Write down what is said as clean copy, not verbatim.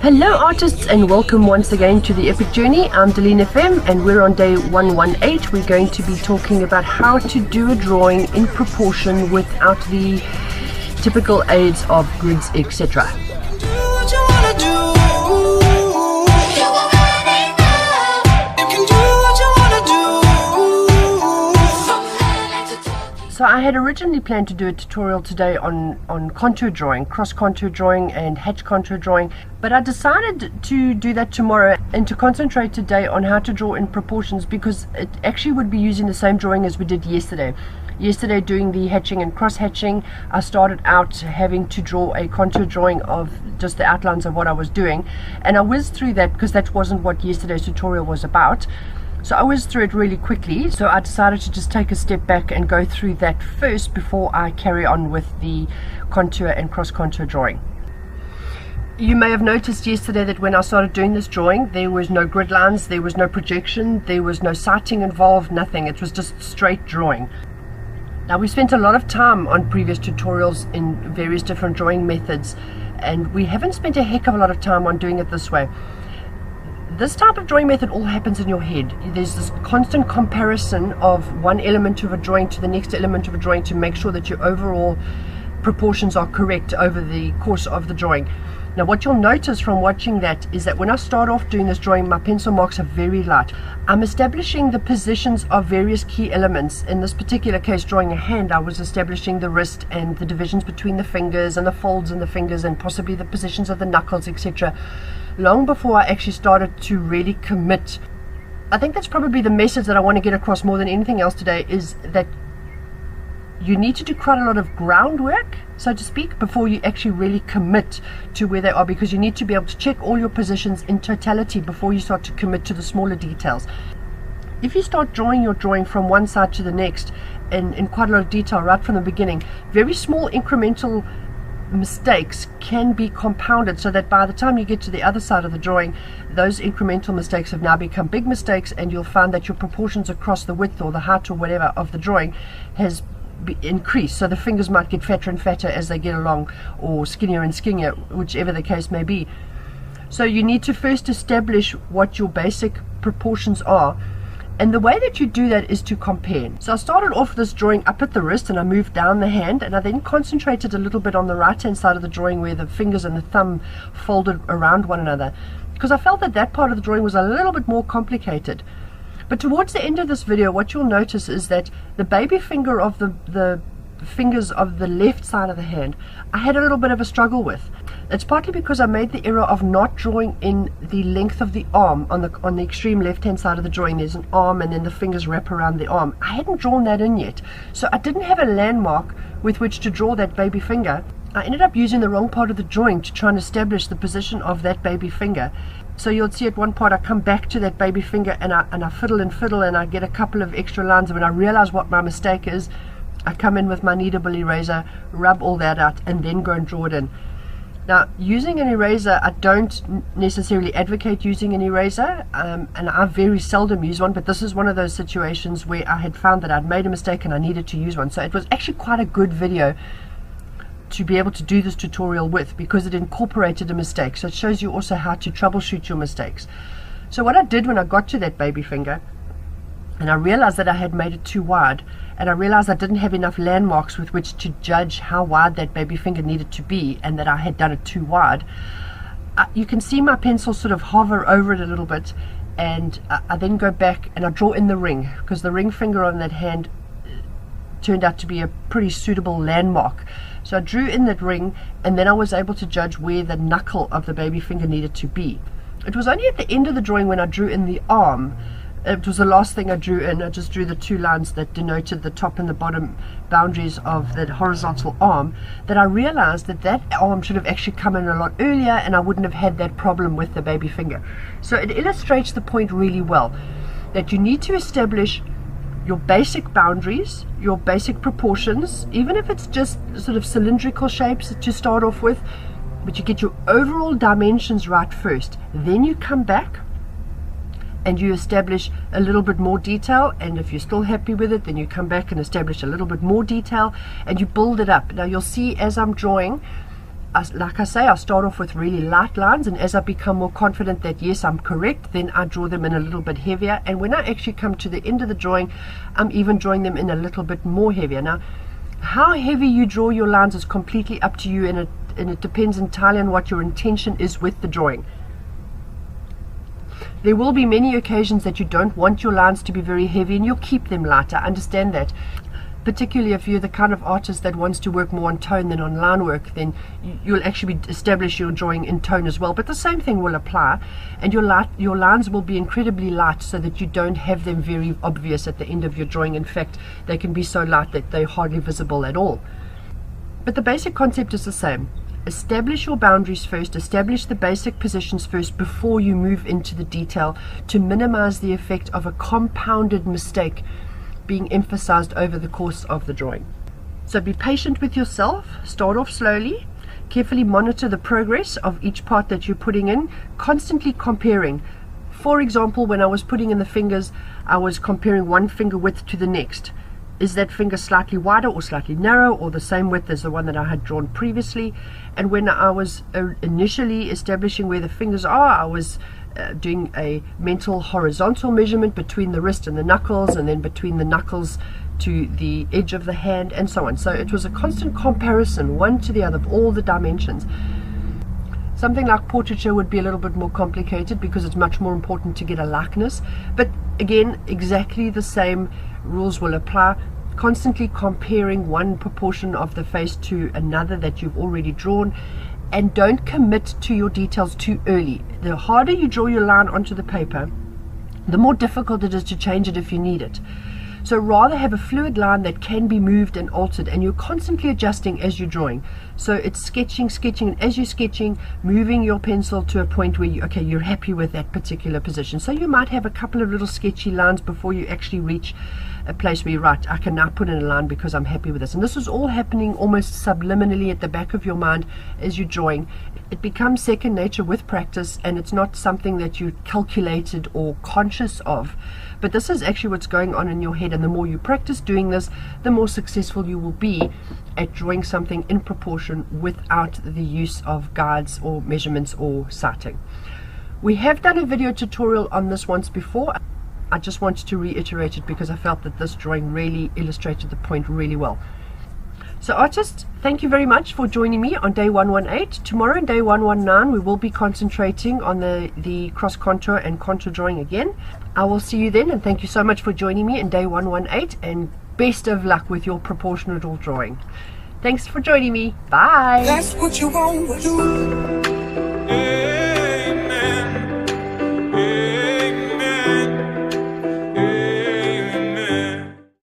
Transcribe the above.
Hello artists, and welcome once again to the epic journey. I'm Dalene FM and we're on day 118. We're going to be talking about how to do a drawing in proportion without the typical aids of grids, etc. So I had originally planned to do a tutorial today on contour drawing, cross contour drawing and hatch contour drawing, but I decided to do that tomorrow and to concentrate today on how to draw in proportions, because it actually would be using the same drawing as we did yesterday. Yesterday, doing the hatching and cross hatching, I started out having to draw a contour drawing of just the outlines of what I was doing, and I whizzed through that because that wasn't what yesterday's tutorial was about. So I whizzed through it really quickly, so I decided to just take a step back and go through that first before I carry on with the contour and cross contour drawing. You may have noticed yesterday that when I started doing this drawing, there was no grid lines, there was no projection, there was no sighting involved, nothing. It was just straight drawing. Now, we spent a lot of time on previous tutorials in various different drawing methods, and we haven't spent a heck of a lot of time on doing it this way. This type of drawing method all happens in your head. There's this constant comparison of one element of a drawing to the next element of a drawing to make sure that your overall proportions are correct over the course of the drawing. Now, what you'll notice from watching that is that when I start off doing this drawing, my pencil marks are very light. I'm establishing the positions of various key elements. In this particular case, drawing a hand, I was establishing the wrist and the divisions between the fingers and the folds in the fingers and possibly the positions of the knuckles, etc. long before I actually started to really commit. I think that's probably the message that I want to get across more than anything else today, is that you need to do quite a lot of groundwork, so to speak, before you actually really commit to where they are, because you need to be able to check all your positions in totality before you start to commit to the smaller details. If you start drawing your drawing from one side to the next in quite a lot of detail right from the beginning, very small incremental mistakes can be compounded, so that by the time you get to the other side of the drawing, those incremental mistakes have now become big mistakes, and you'll find that your proportions across the width or the height or whatever of the drawing has increased. So the fingers might get fatter and fatter as they get along, or skinnier and skinnier, whichever the case may be. So you need to first establish what your basic proportions are. And the way that you do that is to compare. So I started off this drawing up at the wrist and I moved down the hand, and I then concentrated a little bit on the right hand side of the drawing where the fingers and the thumb folded around one another, because I felt that that part of the drawing was a little bit more complicated. But towards the end of this video, what you'll notice is that the baby finger of the fingers of the left side of the hand, I had a little bit of a struggle with. It's partly because I made the error of not drawing in the length of the arm. On the extreme left hand side of the drawing, there's an arm and then the fingers wrap around the arm. I hadn't drawn that in yet, so I didn't have a landmark with which to draw that baby finger. I ended up using the wrong part of the drawing to try and establish the position of that baby finger. So you'll see at one part I come back to that baby finger and I fiddle and I get a couple of extra lines, and when I realize what my mistake is, I come in with my kneadable eraser, rub all that out, and then go and draw it in. Now, using an eraser, I don't necessarily advocate using an eraser, and I very seldom use one, but this is one of those situations where I had found that I'd made a mistake and I needed to use one. So it was actually quite a good video to be able to do this tutorial with, because it incorporated a mistake. So it shows you also how to troubleshoot your mistakes. So what I did when I got to that baby finger, and I realized that I had made it too wide, and I realized I didn't have enough landmarks with which to judge how wide that baby finger needed to be, and that I had done it too wide. You can see my pencil sort of hover over it a little bit, and I then go back and I draw in the ring, because the ring finger on that hand turned out to be a pretty suitable landmark. So I drew in that ring, and then I was able to judge where the knuckle of the baby finger needed to be. It was only at the end of the drawing, when I drew in the arm, it was the last thing I drew in. I just drew the two lines that denoted the top and the bottom boundaries of that horizontal arm, that I realized that that arm should have actually come in a lot earlier, and I wouldn't have had that problem with the baby finger. So it illustrates the point really well, that you need to establish your basic boundaries, your basic proportions, even if it's just sort of cylindrical shapes to start off with, but you get your overall dimensions right first. Then you come back and you establish a little bit more detail, and if you're still happy with it, then you come back and establish a little bit more detail, and you build it up. Now you'll see as I'm drawing, like I say, I start off with really light lines, and as I become more confident that yes, I'm correct, then I draw them in a little bit heavier, and when I actually come to the end of the drawing, I'm even drawing them in a little bit more heavier. Now, how heavy you draw your lines is completely up to you, and it depends entirely on what your intention is with the drawing. There will be many occasions that you don't want your lines to be very heavy, and you'll keep them light. I understand that. Particularly if you're the kind of artist that wants to work more on tone than on line work, then you'll actually establish your drawing in tone as well. But the same thing will apply, and your lines will be incredibly light so that you don't have them very obvious at the end of your drawing. In fact, they can be so light that they're hardly visible at all. But the basic concept is the same. Establish your boundaries first, establish the basic positions first before you move into the detail, to minimize the effect of a compounded mistake being emphasized over the course of the drawing. So be patient with yourself, start off slowly, carefully monitor the progress of each part that you're putting in, constantly comparing. For example, when I was putting in the fingers, I was comparing one finger width to the next. Is that finger slightly wider or slightly narrow, or the same width as the one that I had drawn previously? And when I was initially establishing where the fingers are, I was doing a mental horizontal measurement between the wrist and the knuckles, and then between the knuckles to the edge of the hand, and so on. So it was a constant comparison, one to the other, of all the dimensions. Something like portraiture would be a little bit more complicated because it's much more important to get a likeness. But again, exactly the same rules will apply. Constantly comparing one proportion of the face to another that you've already drawn, and don't commit to your details too early. The harder you draw your line onto the paper, the more difficult it is to change it if you need it. So rather have a fluid line that can be moved and altered, and you're constantly adjusting as you're drawing. So it's sketching, and as you're sketching, moving your pencil to a point where you're happy with that particular position. So you might have a couple of little sketchy lines before you actually reach a place where you write, I can now put in a line because I'm happy with this. And this is all happening almost subliminally at the back of your mind as you're drawing. It becomes second nature with practice, and it's not something that you calculated or conscious of. But this is actually what's going on in your head, and the more you practice doing this, the more successful you will be at drawing something in proportion without the use of guides or measurements or sighting. We have done a video tutorial on this once before. I just wanted to reiterate it because I felt that this drawing really illustrated the point really well. So artists, thank you very much for joining me on day 118. Tomorrow, day 119, we will be concentrating on the cross contour and contour drawing again. I will see you then, and thank you so much for joining me in day 118, and best of luck with your proportional drawing. Thanks for joining me. Bye. That's what you want to do.